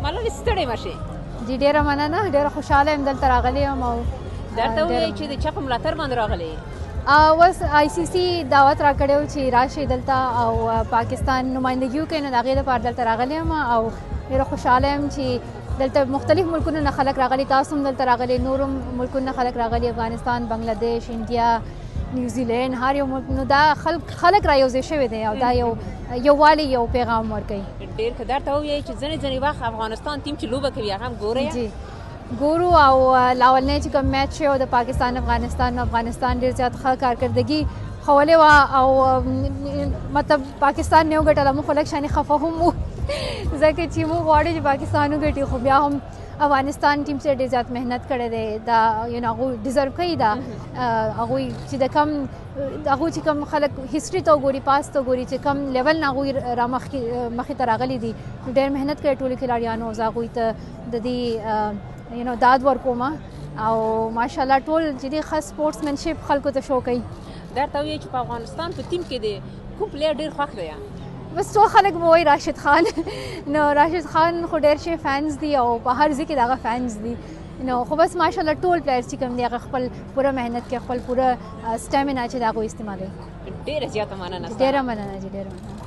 ملاله ستړې مه شئ. جی ډېره مننه، ډېره خوشحاله یم دلته راغلی یم او درته ووایي چې د چا په ملاتړ باندې راغلی یې؟ اوس آی سی سی دعوت راکړی و چې راشئ دلته او پاکستان نمایندګي وکړئ، نو د هغې لپاره دلته راغلی یم او ډېره خوشحاله یم چې دلته مختلف ملکونو نه خلک راغلي، تاسو هم دلته راغلي، نور هم ملکونو نه خلک راغلي، افغانستان، بنګلادیش، انډیا، نیوزیلینډ، هر یو ملک، نو دا خلک را یو ځای شوي دی او دا یووالی یو پیغام ورکوي. ډېر ښه. درته ووایي چې ځینې وخت افغانستان ټیم چې لوبه کوي هغه هم ګورئ؟ جی ګورو او لاولنی چې کوم میچ شوی د پاکستان افغانستان، افغانستان ډېر زیات ښه کارکردګي ښولې وه او مطلب پاکستان نه وګټله، موږ خو لږ شانې خفه هم وو ځکه چې موږ غواړو چې پاکستان وګټي، خو بیا هم افغانستان ټیم سره ډېر زیات محنت کړی دی، دا هغوی ډیزرو کوي دا هغوی چې هغوی چې کوم خلک هسټري ته وګوري، پاس ته وګوري چې کوم لیول نه هغوی را مخې ته راغلي دي، ډېر محنت کړی ټولو کھلاړیانو، زه هغوی ته د دې داد ورکوم او ماشاءالله ټول چې دی ښه سپورټسمنشپ خلکو ته شو کوي. درته ووایي چې په افغانستان په ټیم کې دی کوم پلیر ډېر خوښ دی؟ بس څو خلک به وایي راشد خان نو راشد خان خو ډېر ښه فینس دي او په هر ځای کې د هغه فینس دي، نو خو بس ماشاءالله ټول پلیرز چې کوم دي هغه خپل پوره محنت کوي، خپل پوره سټامینا چې د هغوی استعمالوي. ډېره زیاته مننه. ډېره مننه جی، ډېره مننه.